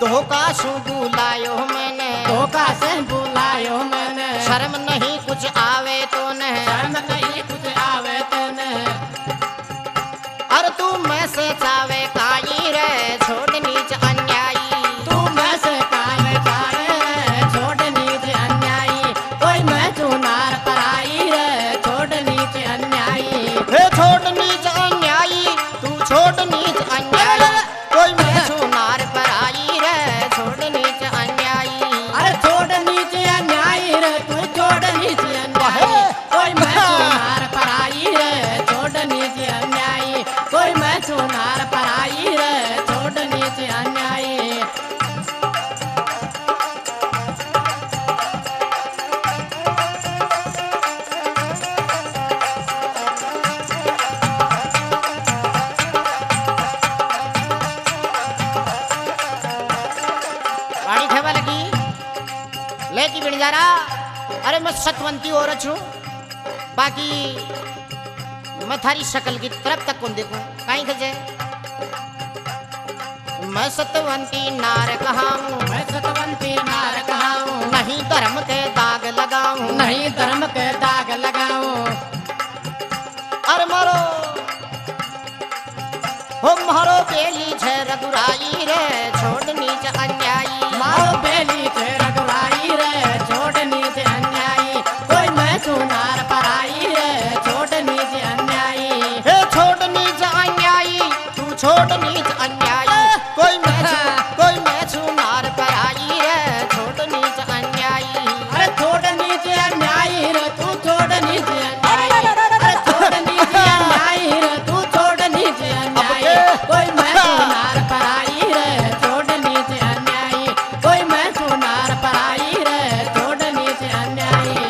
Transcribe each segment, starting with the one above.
धोखा से बुलायो मैंने, धोखा से बुलायो मैंने, शर्म नहीं कुछ आवे तो न, शर्म नहीं कुछ आवे तो न। अरे तू मैं से चावे काई रे छोड़ नीच अन्यायी, तू मैं से कावे चावे छोड़ नीच अन्यायी, कोई मैं चुनार पराई रे छोड़ नीच अन्यायी। हे छोड़ नीच अन्यायी, तू छोड़ नीच अन्यायी, कोई मैं चुनार पर आई रे छोड़ नीच अन्यायी। अरे छोड़ नीच अन्यायी रे तू छोड़ नीच अन्यायी, कोई मैं चुनार पराई रे छोड़ नीच अन्यायी, कोई मैं चुनार पराई रे छोड़ नीच अन्यायी। रानी खेवा लगी लेकी बिन जा रहा। अरे मैं सतवंती औरत हूँ, बाकी मैं थारी शक्ल की तरफ तक कौन देखूं कहीं खजे। मैं सतवंती नार कहाऊं, मैं सतवंती नार कहाऊं, नहीं धर्म के दाग लगाऊं, नहीं धर्म के दाग लगाऊं। अरे मारो हो मारो बेली छे रघुराई रे छोड़ नीच अन्यायी, मारो बेली छे रघुराई रे छोड़ नीच अन्यायी, कोई मैं चुनार पराई रे छोड़ नीच अन्यायी। हे छोड़ नीच अन्यायी, तू छोड़ नीच अन्यायी, कोई मैं छू नार पर आई रे छोड़ नीच अन्यायी। अरे छोड़ नीच अन्यायी रे तू छोड़ नीच अन्यायी, अरे छोड़ नीच अन्यायी रे तू छोड़ नीच अन्यायी, कोई मैं चुनार पराई रे छोड़ नीच अन्यायी, कोई मैं चुनार पराई रे छोड़ नीच अन्यायी।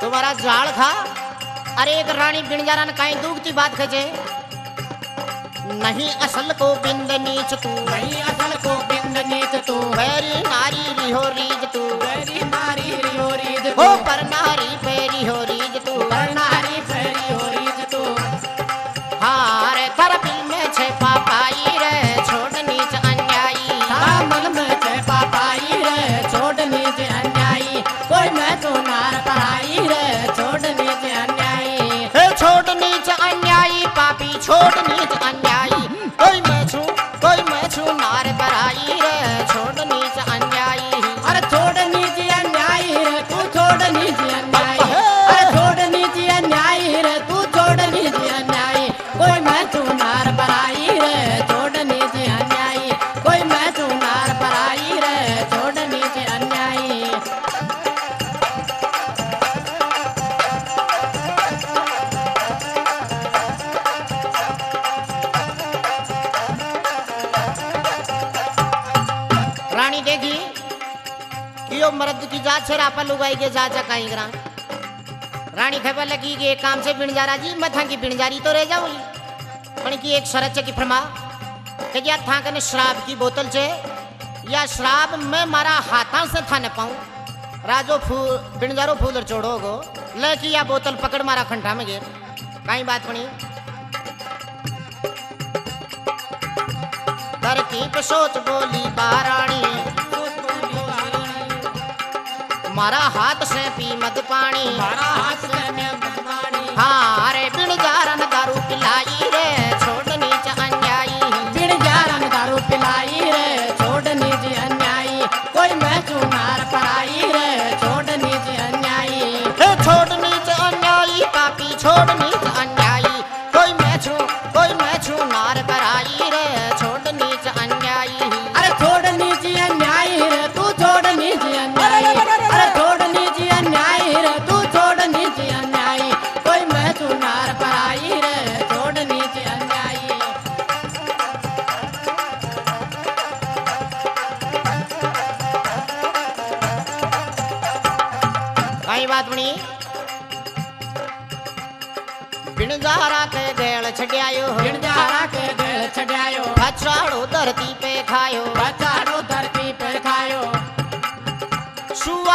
तुम्हारा जाल खा। अरे एक रानी बिनजारा ने कहीं दूगती बात खजे, नहीं असल को बिंद नीच तू, नहीं असल को बिंद नीच तू, बैरी नारी रिहो रीज तू, बैरी नारी रियो रीज हो तू, पर नारी पेरी हो रीज तू। पर नारी फेरी हो रीज तू। हाँ रे कर बिल में छे पापाई रे छोड़ नीच अन्यायी, मन में छे पापाई रे छोड़ नीच अन्यायी, कोई मैं चुनार पराई रे छोड़ नीच अन्यायी। हे छोड़ नीच अन्यायी पापी छोड़ नीच अन्यायी, कोई मैं छू नार पर आई रे छोड़ नीच अन्यायी। अरे छोड़ नीच अन्यायी रे तू छोड़ नीच अन्यायी, अरे छोड़ नीच अन्यायी रे तू छोड़ नीच अन्यायी, कोई मैं चुनार पराई रे छोड़ नीच अन्यायी, कोई मैं चुनार पराई रे छोड़ नीच अन्यायी। रानी देखी कि यो मर्द की जात से रापा लुगाई के जा जा कहीं ग्राम। रानी खबर लगी कि एक काम से बिन जा रहा जी, मैं था की बिन जारी तो रह जाऊंगी, पण की एक शरत की फरमा कि या था कने शराब की बोतल से या शराब मैं मारा हाथा से था न पाऊं। राजो फूल बिनजारो फूलर चोड़ोगो लेकी या बोतल पकड़ मारा खंठा में गिर कहीं बात पड़ी। तरकीब सोच बोली बारानी, मारा हाथ से पी मद पानी, मारा हाथ से मैं पानी। हाँ अरे बिन जारन दारू पिलाई रे छोड़ नीच अन्यायी, बिन जारन दारू पिलाई रे छोड़ नीच अन्यायी, कोई मैं चुनार पराई रे छोड़ नीच अन्यायी। हे छोड़ नीच अन्यायी पापी छोड़ नीच अन्यायी, कोई मैं छू नार पर आई रे छोड़ नीच अन्यायी। अरे छोड़ नीच अन्यायी रे तू छोड़ नीच अन्यायी, अरे छोड़ नीच अन्यायी रे तू छोड़ नीच अन्यायी, कोई मैं चुनार पराई रे छोड़ नीच अन्यायी। कहीं बात बनी बिनजारा के गेल छड्यायो, बिनजारा के गेल छड्यायो, बचाड़ो धरती पे खायो, बचाड़ो धरती पे खायो। सुआ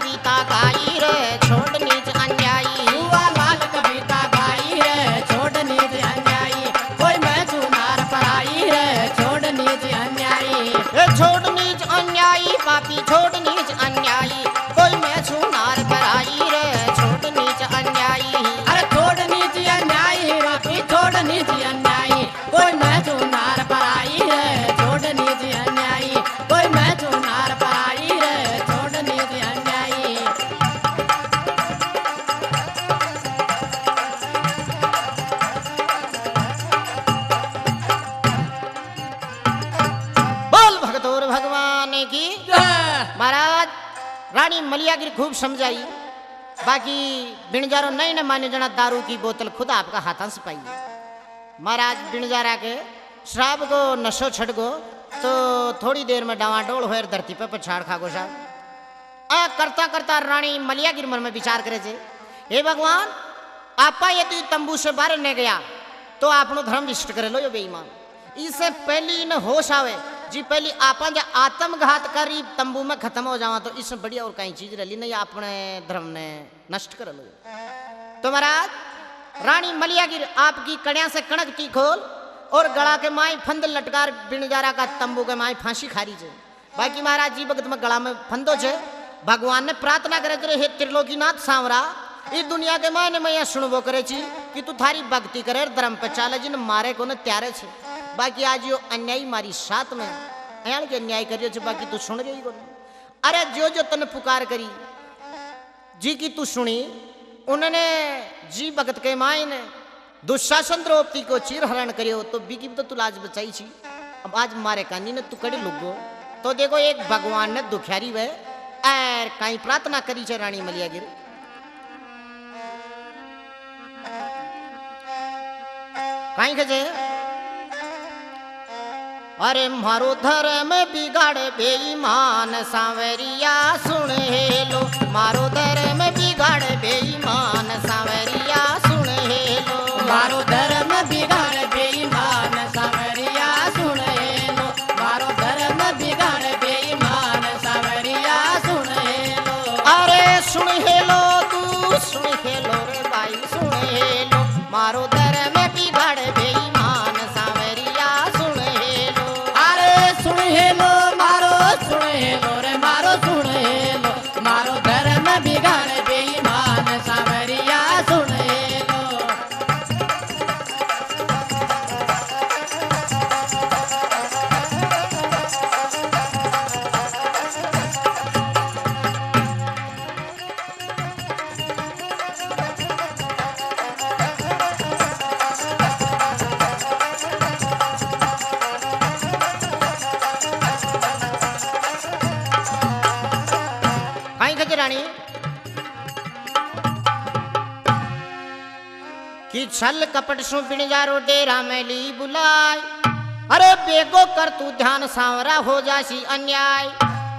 कविता गाई रे छोड़ नीच अन्यायी। जुआ लाल कविता गाई रे छोड़ नीच अन्यायी, कोई मैं चुनार पर आई रे छोड़ नीच अन्यायी। ए छोड़ नीच अन्यायी पापी छोड़ नीच अन्यायी, कोई मैं छूनार पर आई रे छोड़ नीच अन्यायी। अरे छोड़ नीच अन्यायी पापी छोड़ नीच अन्यायी, कोई मैं चुनार पर आई रे छोड़ नीच अन्यायी, कोई मैं चुनार पर आई रे छोड़ नीच अन्यायी। बोल भगतोर भगवान की। महाराज रानी मलियागिरी खूब समझाई, बाकी बिणजारो नहीं न माने जना दारू की बोतल खुद आपका हाथों से पाई। महाराज बिणजारा के शराब को नशो छड़ गो तो थोड़ी देर में डावाडोल होए धरती पे पछाड़ खागो साहब। करता करता रानी मलियागिरी मन में विचार करे जे, हे भगवान आपा यदि तंबू से बाहर न गया तो आपनो धर्म विष्ट करे लो यो बेईमान। इससे पहली न होश आवे जी, पहली आपा जो आत्मघात करी तंबू में खत्म हो जावा तो इसमें बढ़िया और कई चीज रही नहीं अपने धर्म ने नष्ट कर लो। तो महाराज रानी मलियागिरी आपकी कड़िया से कणक की खोल और गला के माई फंद लटकार बिणजारा का तंबू के माई फांसी खारी छे। बाकी महाराज जी भगत में गला में फंदो छे। भगवान ने प्रार्थना करे रे, हे त्रिलोकीनाथ सांवरा इस दुनिया के मायने मैं यह सुनबो करे छी कि तू थारी भक्ति करे धर्म पे चाले जिन मारे को न त्यारे छे। बाकी आज यो अन्यायी मारी साथ में अयान के अन्याय करियो छे, बाकी तू सुन रही को नहीं। अरे जो जो तने पुकार करी जी की तू सुनी, उन्होंने जी भगत के मायने दुशासन द्रौपदी को चीर हरण करियो तो बीकी तो तू लाज बचाई छी। अब आज मारे कानी ने तू कड़ी लुगो तो देखो एक भगवान ने दुखियारी वे एर कहीं प्रार्थना करी छे रानी मलियागिरी। कहीं कहे अरे मारो धर्म बिगाड़े बेईमान सांवरिया सुन हेलो, मारो धर्म बिगाड़े बेईमान सांवरिया सुन हेलो। मारो धर्म बिगाड़ बेईमान सांवरिया सुन हेलो, मारो धर्म बिगाड़ बेईमान सांवरिया सुन हेलो। अरे सुन हेलो तू सुन हेलो रे भाई सुन हेलो, मारो धर्म बिगाड़े बेईमान सांवरिया सुन हेलो। अरे सुन हेलो मारो सुन हेलो रे मारो सुन हेलो, मारो धर्म बिगाड़ बेईमान सांवरिया सुन हेलो। कहीं कहे रानी कि छल कपट सु बिणजारो डेरा में ली बुलाए। अरे बेगो कर तू ध्यान सांवरा हो जासी अन्याय।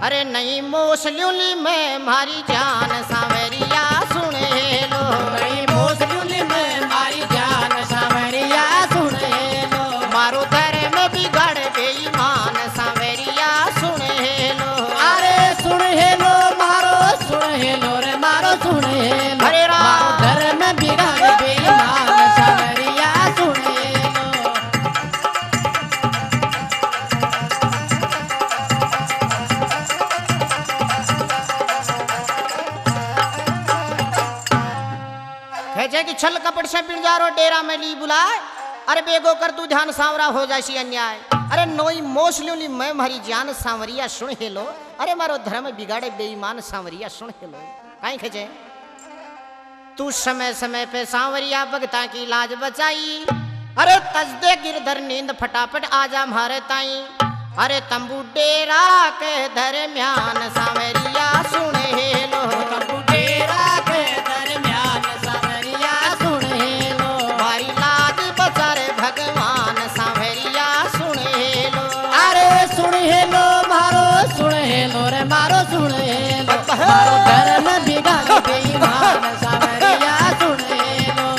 अरे नहीं मोस ल्यूली में मारी जान सांवरिया सुन हेलो। नहीं भोसलुली में मारी जान सांवरिया सुन हेलो, मारो धर्म बिगाड़ बेईमान सांवरिया सुन हेलो। अरे सुन हेलो मारो सुन हेलो रे मारो सुन हेलो। हरे राम। मारो धर्म बिगाड़ बेईमान सांवरिया सुन हेलो। कहे कि छल कपट से बिणजारो डेरा में ली बुलाए। अरे बेगो कर तू ध्यान सांवरा हो जासी अन्याय। अरे नोई मोस ल्यूली मैं मारी जान सांवरिया सुन हेलो। अरे मारो धर्म बिगाड़े बेईमान सांवरिया सुन हेलो। कहीं खजे तू समय समय पे सांवरिया भगता की लाज बचाई। अरे तजदे गिरधर नींद फटाफट आजा मारे ताई। अरे तंबू डेरा के दरम्यान सांवरिया सुन हेलो। तंबू डेरा के दरम्यान सांवरिया सुन हेलो। मारी लाज बचा रे भगवान सांवरिया सुन हेलो। अरे सुन हेलो मारो सुन हेलो रे मारो सुन हेलो। मारो धर्म बिगाड़ बेईमान सांवरिया सुन हेलो।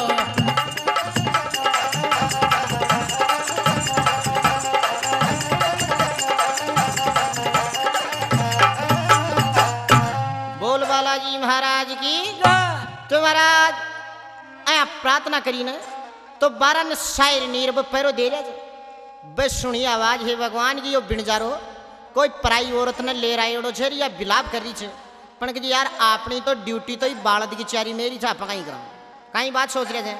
बोल प्रार्थना करी न तो 12 ने शायर नीर पैरो दे रहे बस सुनी आवाज है भगवान की यो बिणजारो कोई पराई औरत ने ले रायड़ो छे या बिलाप कर रही छे पण कि यार अपनी तो ड्यूटी तो ही बालद की चारी मेरी छा कहीं करा कहीं बात सोच रहे थे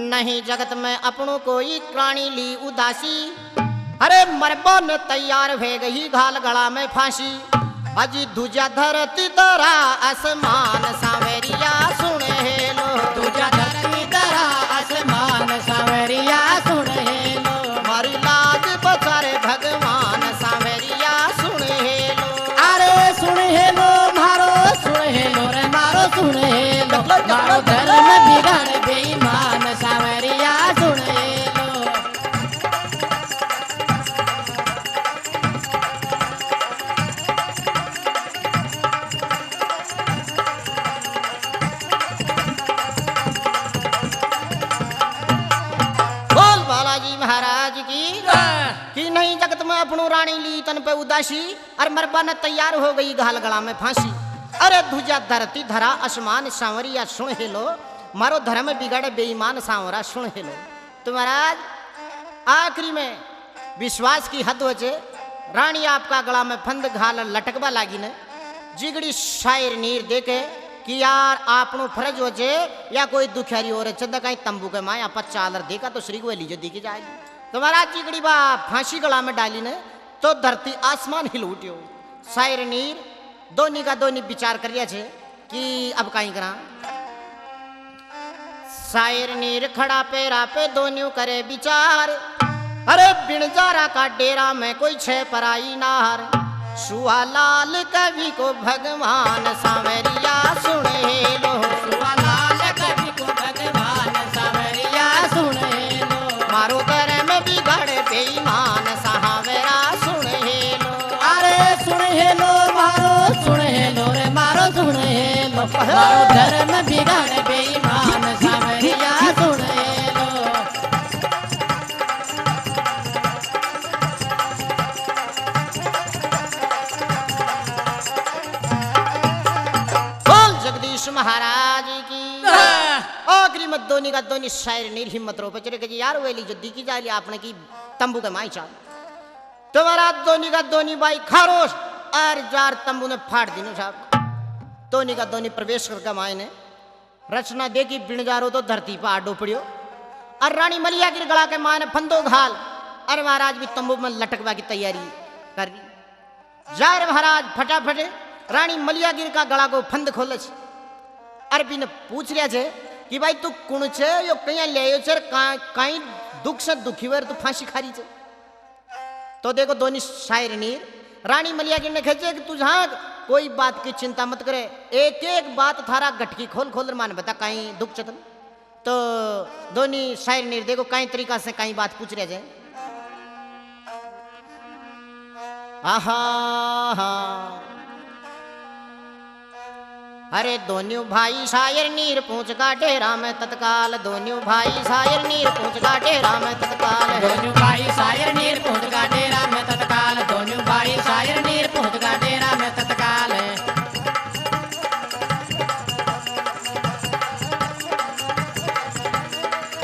नहीं जगत में अपनों कोई प्राणी ली उदासी अरे मरबो ने तैयार भे गई घाल गला में फांसी अजी दूजा धरती तरा आसमान सावेरिया सुने हेलो दूजा धरती तरा आसमान सावरिया सुने हेलो मारी लाज बचारे भगवान सावेरिया सुने हेलो अरे सुने हेलो मारो सुने हेलो रे मारो सुने हेलो मारो धर्म बिगड़ बेईमान सावरिया सुने हेलो बोल बालाजी महाराज की कि नहीं जगत में अपनो रानी ली तन पे उदासी और मरबा ने तैयार हो गई घाल गला में फांसी अरे धुजा धरती धरा आसमान सांवरिया सुन हेलो मारो धर्म बिगड़े बेईमान सांवरा सुन हेलो तो महाराज आखिरी में विश्वास की हद वचे रानी आपका गला में फंद घाल लटकवा लागी ने जिगड़ी शायर नीर देके कि यार आपनो फर्ज हो जे या कोई दुखियारी हो रहे चंदा कहीं तंबू के माँ आप चादर देखा तो श्री को लीजिए देखी जाएगी तुम्हारा चिगड़ी बा फांसी गला में डाली ने तो धरती आसमान हिल उठ्यो शायर नीर दोनी का दोनी विचार करिया छे कि अब कहीं करा शायर नीर खड़ा पेरा पे दोनियों करे विचार अरे बिणजारा का डेरा में कोई छे पराई नार सुहा लाल कवि को भगवान सावरिया सुने लो सुहा लाल कवि को भगवान सावरिया सुने लो मारो घर में बिगड़ बेईमान सावरा सुने लो अरे सुने हेलो मारो सुने हेलो रे मारो सुने हेलो मारो धर्म बिगड़ बेईमान सावरिया सुने लो बोल जगदीश महाराज की आखिरी में दोनी का दोनी शायर नीर हिम्मत रो पचरे के यार वेली जो दिखी जाली आपने की तंबू के माई चाल तुम्हारा दोनी का दोनी बाई खारोश और जार तंबू ने फाड़ दिनो साहब दोनी का दोनी प्रवेश करके माई ने रचना देखी बिणजारो तो धरती पर आडो पड़ियो और रानी मलिया गिर गला के माँ ने फंदो घाल अरे महाराज भी तंबू में लटकवा की तैयारी कर ली जार महाराज फटाफट रानी मलिया गिर का गला को फंद खोले छे अरबी ने पूछ लिया छे कि भाई तू कुण छे यो कहीं ले छे कहीं दुख से दुखी हुए तू फांसी खारी छे तो देखो दोनी शायर नीर रानी मलिया गिर ने खेचे कि तू जहां कोई बात की चिंता मत करे एक एक बात थारा गटकी खोल खोल मान बता कहीं दुख चतन तो दोनी शायर नीर देखो कहीं तरीका से कहीं बात पूछ रहे छे आहा अरे दोनों भाई शायर नीर पूछ का डेरा में तत्काल दोनों भाई शायर नीर पूछ का डेरा में तत्काल दोनों भाई शायर नीर पहुंच का डेरा में तत्काल दोनों भाई शायर नीर पहुंच का डेरा में तत्काल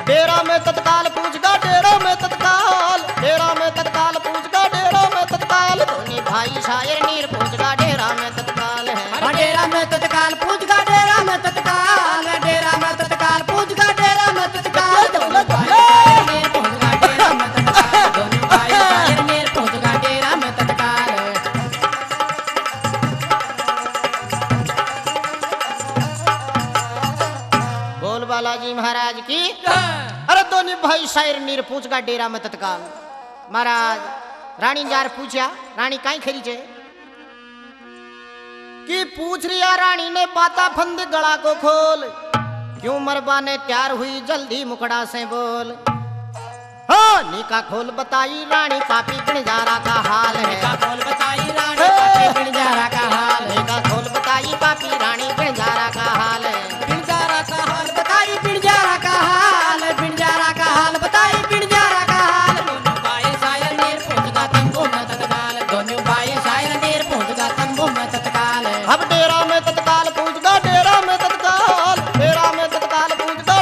डेरा में तत्काल पूछ का डेरा में तत्काल डेरा में तत्काल पूछ का डेरा में तत्काल दोनों भाई शायर नीर पूछ का डेरा में तत्काल है डेरा में तत्काल पूछ का डेरा में तत्काल डेरा में तत्काल पूछ का डेरा में तत्काल दोनों भाई शायर नीर पहुंच का डेरा में तत्काल दोनों भाई शायर नीर पहुंच का डेरा में तत्काल बोल बालाजी महाराज की अरे दोनों भाई शायर नीर पूछ का डेरा में तत्काल महाराज रानी जार पूछा रानी काई खरी छे कि पूछ रिया रानी ने बाता फंद गला को खोल क्यों मरबा ने तैयार हुई जल्दी मुकड़ा से बोल हाँ निका खोल बताई रानी पापी बिणजारा का हाल है निका खोल बताई रानी पापी बिणजारा का हाल है निका खोल बताई पापी रानी बिणजारा का हाल है बिणजारा का हाल बताई बिणजारा का हाल बिणजारा का हाल बताई बिणजारा का हाल दोनों भाई शायर नीर पहुंच का तंबू में तत्काल दोनों भाई शायर नीर पहुंच का तंबू में तत्काल अब डेरा में तत्काल पूछ का डेरा में तत्काल डेरा में तत्काल पूछ का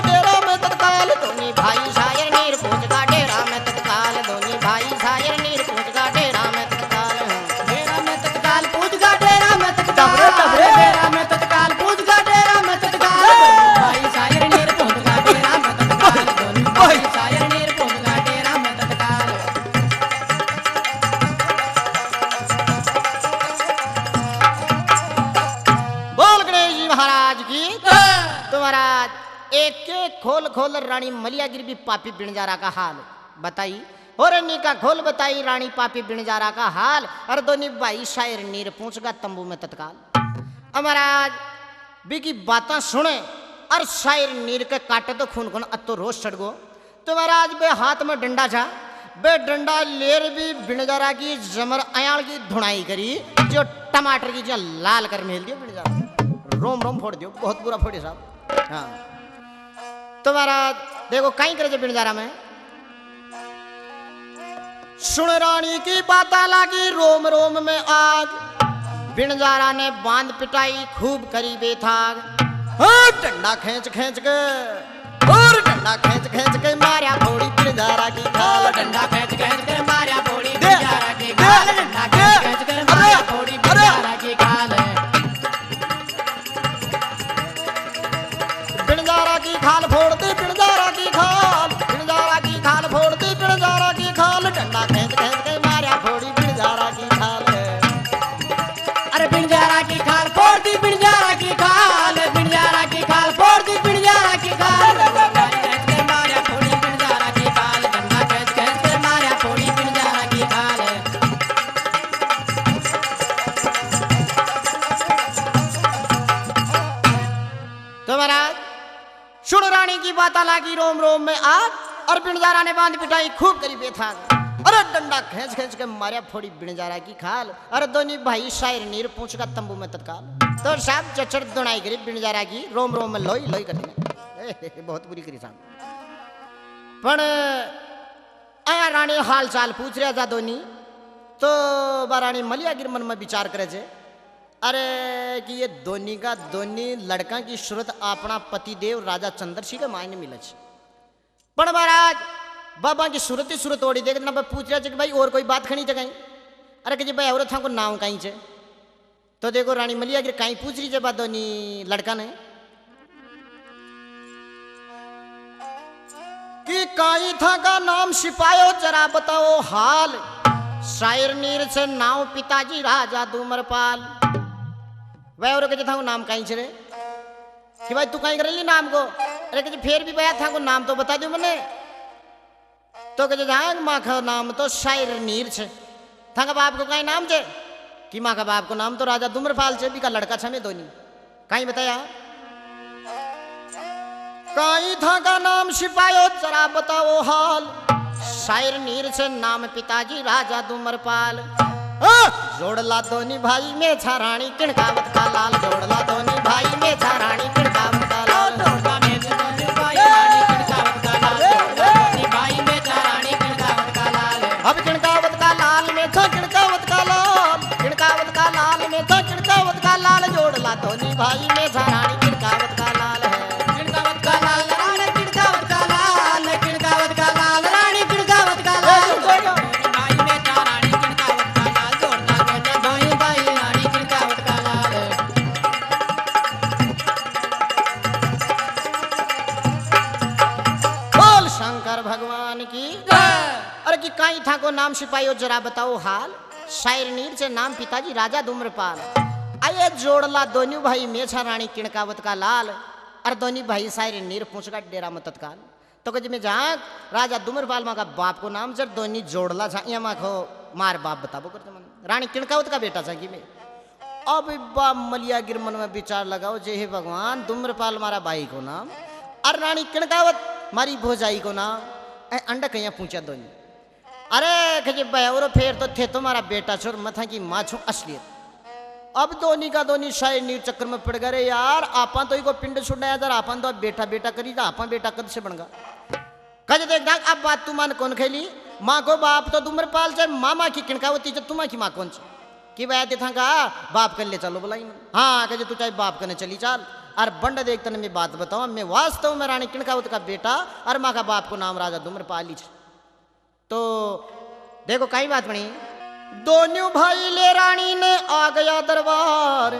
खोल खोल रानी मलियागिरी भी पापी बिणजारा का हाल बताई। और निका खोल बताई रानी पापी बिणजारा का हाल। और दोनी भाई शायर नीर पूछगा तंबू में तत्काल। महाराज बिकी बातें सुने और शायर नीर के काटे तो खून खून अतो रोज चढ़ गो। तो महाराज बे हाथ में डंडा था, बे डंडा लेर भी बिणजारा की जमर अयाल की धुनाई करी, जो टमाटर की जो लाल कर मेल दियो बिणजारा, रोम रोम फोड़ दियो, बहुत बुरा फोड़े साहब। हाँ तो महाराज देखो कहीं करे बिणजारा में। सुन रानी की बात लागी रोम रोम में आग, बिणजारा ने बांध पिटाई खूब करी बेथाग। डंडा खींच खींच के और डंडा खींच खींच के मारा फोड़ी बिणजारा की खाल। डंडा खींच खींच कर मारा फोड़ी बिणजारा की खाल। डंडा खींच खींच कर मारा फोड़ी बिणजारा की खाल। बिणजारा की खाल फोड़ती बिणजारा की खाल, बिणजारा की खाल फोड़ती बिणजारा की खाल। डंडा खींच खींच के मारा फोड़ी बिणजारा की खाल। अरे बिणजारा की खाल फोड़ती बिणजारा की खाल। बिणजारा की खाल फोड़ती बिणजारा की खाल। डंडा खींच कर मारा फोड़ी बिणजारा की खाल। डंडा खींच खींच कर मारा फोड़ी बिणजारा की खाल। तो महाराज सुन रानी की बात लागी रोम रोम में आग, और बिणजारा ने बांध पिटाई खूब करी बेथाग। अरे डंडा खींच खींच के मारा फोड़ी बिणजारा की खाल। अरे दोनों भाई शायर नीर पूछगा तंबू में तत्काल। तो साहब चचड़ दुनाई करी बिणजारा की रोम रोम में लोई लोई करती बहुत बुरी करी साहब। पण आया रानी हाल चाल पूछ रहा था दोनी। तो रानी मलियागिर मन में विचार करे छे, अरे कि ये दोनी का दोनी लड़का की सूरत अपना पतिदेव राजा चंद्रसी के मायने मिले छे। पण महाराज बाबा की सूरत ही सूरत ओढ़ी देख ना पूछ रहा है कि भाई और कोई बात खड़ी कहीं। अरे कि भाई और था को नाम कहीं छे। तो देखो रानी मलियागिर कहीं पूछ रही है बात दोनी लड़का ने कि कहीं था का नाम सिपायो जरा बताओ हाल। शायर नीर से नाव पिताजी राजा धूम्रपाल। वह और के था नाम कहीं छे कि भाई तू कहीं कर नाम को। अरे कि फिर भी भैया था को नाम तो बता दो मैंने। तो कहे जाए माँ का नाम तो शायर नीर छे। था का बाप को कहीं नाम छे कि माँ का बाप को नाम तो राजा धूम्रपाल छे। भी का लड़का छे में दोनी कहीं बताया। कहीं था का नाम सिपायो जरा बताओ हाल। शायर नीर से नाम पिताजी राजा धूम्रपाल। जोड़ला दोनी भाई में छा रानी किणकावत का लाल। जोड़ला दोनी भाई में छा रानी किणकावत का लाल। जोड़ला में दोनी भाई रानी किणकावत का लाल। जोड़ला दोनी भाई में छा रानी किणकावत का लाल। अब किणकावत का लाल में था किणकावत का लाल। किणकावत का लाल में था किणकावत का लाल। जोड़ला दोनी भाई में छा रानी किणकावत का लाल है। किणकावत का लाल रानी किणकावत का लाल। किणकावत का लाल रानी किणकावत का लाल। भाई में छा रानी किणकावत का लाल। जोड़ला में दोनी भाई रानी किणकावत का लाल। बोल शंकर भगवान की। अरे कि कहीं था को नाम सिपाही जरा बताओ हाल। शायर नीर से नाम पिताजी राजा धूम्रपाल। आये जोड़ला दोनों भाई मेछा रानी किणकावत का लाल। और दोनों भाई शायर नीर पूछगा डेरा में तत्काल। तो कहे में जहाँ राजा धूम्रपाल माँ का बाप को नाम जब दोनों जोड़ला छा या माँ को मार बाप बताबो करते मन। रानी किणकावत का बेटा था कि में। अब बा मलियागिर मन में विचार लगाओ जे हे भगवान धूम्रपाल मारा भाई को नाम और रानी किणकावत मारी भोजाई को नाम अंडा कहीं पूछा दोनों। अरे कहे बहरो फेर तो थे तुम्हारा बेटा छोर मथा की माँ छो असलियत। अब दोनी का दोनी शायर नीर चक्कर में पड़ गए यार। आपा तो को पिंड छुड़ाया यार। आपन तो बेटा बेटा करी था। आपा बेटा कद से बन गा। कहे देख दाग अब बात तू मान कौन खेली। माँ को बाप तो धूम्रपाल से मामा की किणकावती तुम्हारा की माँ कौन सी कि वह देखा का बाप कर ले चलो बोला। हाँ कहे तू चाहे बाप करने चली चाल। और बंड देख तने मैं बात बताऊं मैं वास्तव में रानी किणकावत का बेटा और माँ का बाप को नाम राजा धूम्रपाल ही। तो देखो कई बात बनी। दोनों भाई ले रानी ने आ गया दरबार।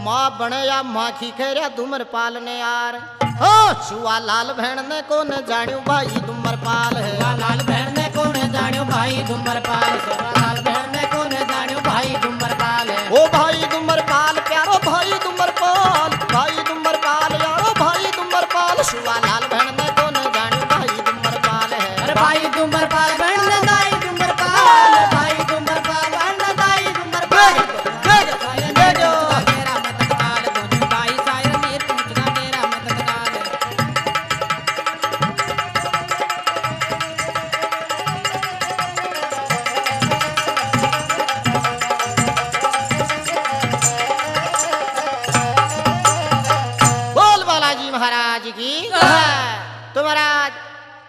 माँ बनया माँ की खेरा धूम्रपाल ने यार। हाँ छुआ लाल बहन ने कौन जान्यू भाई धूम्रपाल है। लाल बहन ने कौन जान्यू भाई धूम्रपाल। लाल बहन ने कौन जान्यू भाई धूम्रपाल है। ओ भाई धूम्रपाल प्यारो भाई धूम्रपाल। भाई धूम्रपाल यारो भाई धूम्रपाल। छुआ लाल बहन ने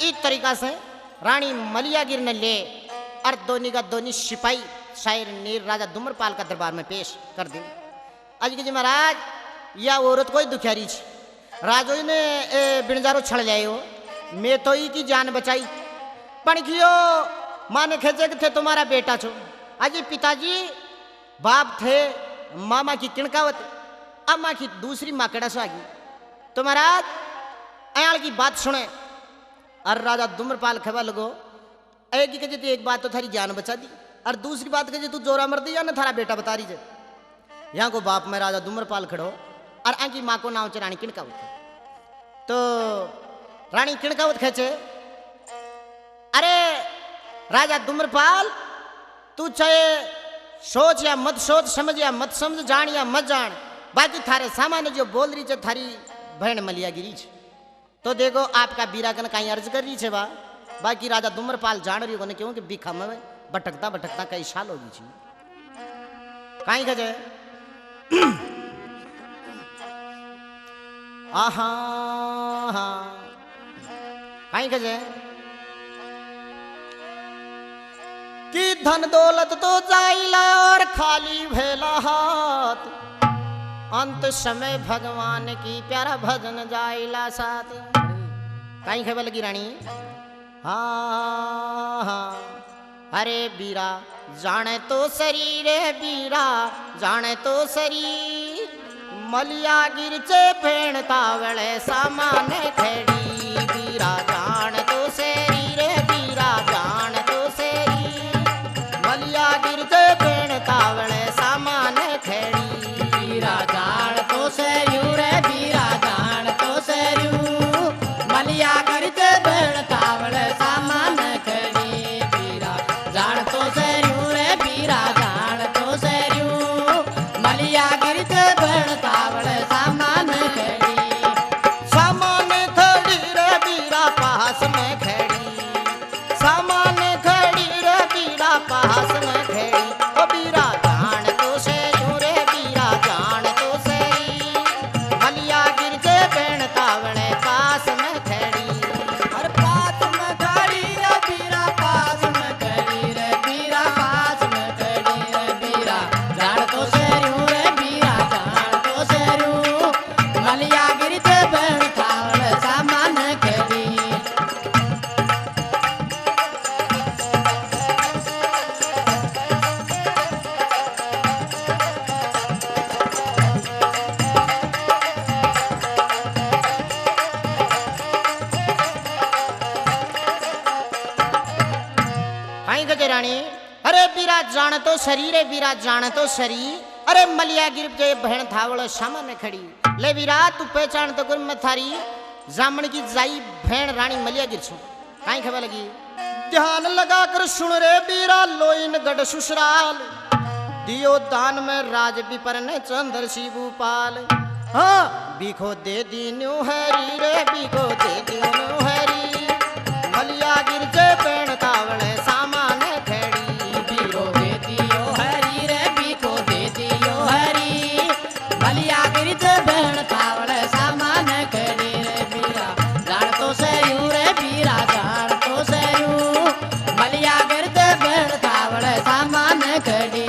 इस तरीका से रानी मलियागिर ने ले और दोनी का दोनी सिपाही शायर नीर राजा दुम्रपाल का दरबार में पेश कर दी। आज के जी महाराज या औरत कोई दुखियारी छे राजोई ने बिणजारो छड़ जायो मैं तो ही की जान बचाई पण कियो माने खेचे के थे तुम्हारा बेटा छो। अजी पिताजी बाप थे मामा की किणकावत अम्मा की दूसरी माकड़ा से आगी तो महाराज अयाल की बात सुने और राजा दुम्रपाल खबा लगो एक ही कहे एक बात तो थारी जान बचा दी और दूसरी बात कहे तू जोरा मर दी या ना थारा बेटा बता रही जे। यहाँ को बाप में राजा दुम्रपाल खड़ो और आंकी माँ को नाम चे रानी किणकावत। तो रानी किणकावत खेचे अरे राजा दुम्रपाल तू चाहे सोच या मत सोच समझ या मत समझ जान या मत जान बाकी थारे सामान्य जो बोल रही है थारी बहन मलियागिरी छे। तो देखो आपका बीरागन कहीं अर्ज कर रही है बा बाकी राजा दुम्रपाल जान रही होने क्यों कि बिखा में भटकता भटकता कई साल होगी छी कहीं गजे आहा कहीं गजे कि धन दौलत तो जाइला और खाली भेला हाथ अंत समय भगवान की प्यारा भजन जाइला साथ। कहीं खबर लगी रानी हाँ अरे बीरा जाने तो शरीर बीरा जाने तो शरीर मलियागिर चे भेण तावळे सामान खेड़ी बीरा जान तो शरीर बीरा जान तो शरीर मलियागिर चे भेण तावळे सामान खेड़ी बीरा जान तो सरयू रे बीरा जान तो सरयू मलियागिर चे भेण तावळे सामान खेड़ी बीरा जान तो सरयू रे बीरा जान तो सरयू मलियागिर चे भेण तावळे सामान खेड़ी सामान खड़ी रे बीरा पास में खड़ी सामान खड़ी रे बीरा पास में खड़ी ओ बीरा जान तो से रे बीरा जान तो से मलियागिर जे बेण तावणे पास में खड़ी हर पास में खड़ी रे बीरा पास में खड़ी रे बीरा पास में खड़ी रे बीरा जान तो सरयू रे बीरा जान तो सरयू मलियागिर चे भेण तावळे सामान खेड़ी कहीं गजे रानी अरे बीरा जान तो शरीर रे बीरा जान तो शरीर अरे मलियागिर जे बहन थावळ सामने खड़ी ले बीरा तू पहचान तो कर मैं थारी जामन की जाई बहन रानी मलियागिर छू। कहीं खबर लगी ध्यान लगा कर सुन रे बीरा लोइन गढ़ ससुराल दियो दान में राज विपर ने चंद्र शिवपाल हाँ बीखो दे दीन्यू हरी रे बीखो दे दीन्यू हरी मलियागिर जे बहन तावळे सामान खेड़ी बीरो दे दियो हरी रे बीको दे दियो हरी मलियागिर चे भेण तावळे सामान खेड़ी रे बीरा जान तो सरयू रे बीरा जान तो सरयू मलियागिर चे भेण तावळे सामान खेड़ी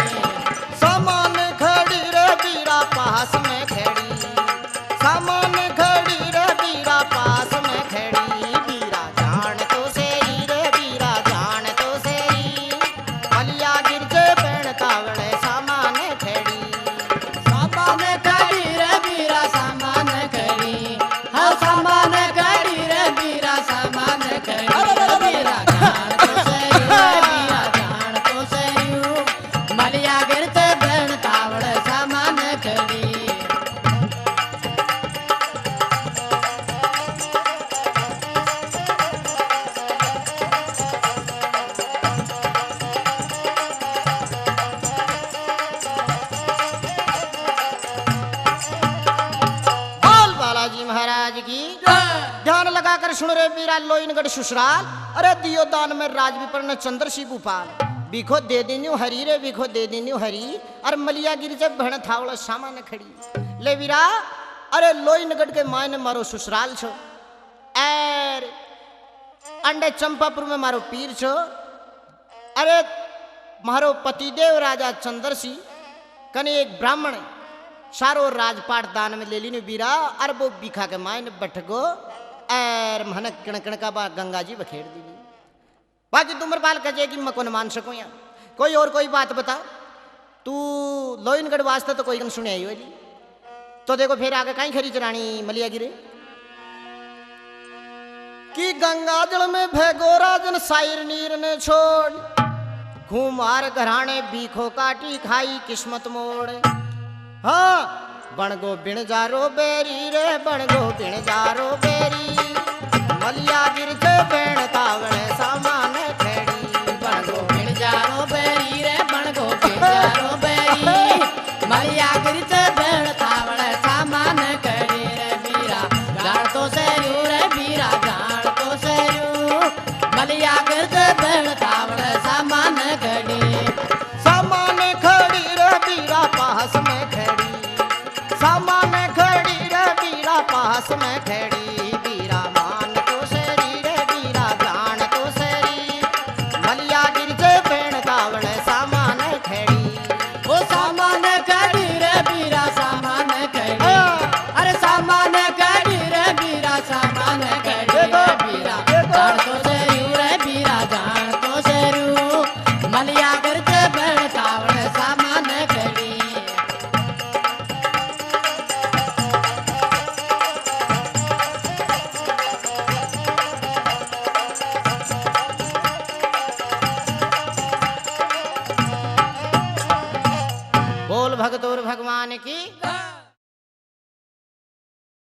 सामान खड़ी रे बीरा पास में खड़ी सामान खड़ी रे बीरा पास में खड़ी बीरा जान तो सेरी रे बीरा जान तो सेरी मलियागिर जे बेण तावळे सामान खड़ी सामान खड़ी रे बीरा सामान खड़ी हाँ सामान खड़ी रे बीरा सामान खड़ी बीरा जान तो सरयू रे बीरा जान तो सरयू मलियागिर चे भेण तावळे सामान खड़ी बोल बालाजी महाराज की ध्यान लगाकर सुन रे बीरा लोइनगढ़ ससुराल अरे दियो दान में राज विपर ने चंद्र शिवपाल बीखो दे दीन्यू हरी रे बीखो दे दीन्यू हरी और मलियागिर जब बहन थावड़ा सामान खड़ी ले बीरा अरे लोइनगढ़ के मायने मारो ससुराल छो एर अंडे चंपापुर में मारो पीर छो। अरे मारो पतिदेव राजा चंद्र सिंह कने एक ब्राह्मण सारो राजपाट दान में ले ली बीरा और वो बिखा के मायन बैठ गो और मन कण का बा गंगा जी बखेर दी। बाकी तुमरपाल कहे कि मैं कौन मान सकूँ यहाँ कोई और कोई बात बता तू लोइनगढ़ वास्ते तो कोई गन सुने आई होली तो देखो फिर आगे कहीं खरी चरानी मलिया गिरे कि गंगा जल में भेगो राजन साइर नीर ने छोड़ घुमार घराने बीखो काटी खाई किस्मत मोड़। हाँ बणगो बिण जारो बेरी रे बणगो बिण जारो बेरी मलिया गिर के बेण तावड़े सामान खेड़ी बणगो बिण जारो बेरी रे बणगो बिण जारो बेरी मलिया गिर के बेण तावड़े सामान खेड़ी रे बीरा जान तो सेरू रे बीरा जान तो सेरू मलिया गिर के बेण तावड़े सामान खेड़ी सामान खड़ी रे बीरा पास में खड़ी सामान खड़ी रे बीरा पास में खड़ी बीरा मान तो सेरी रे बीरा जान तो सेरी मलिया गिर के बेण तावड़े सामान खड़ी। ओ सामान खड़ी रे बीरा सामान खड़ी अरे सामान खड़ी रे बीरा सामान खड़ी रे बीरा जान तो सेरू रे बीरा जान तो सेरू मलिया गिर के बेण तावड़े सामान खड़ी। बोल भगतोर भगवान की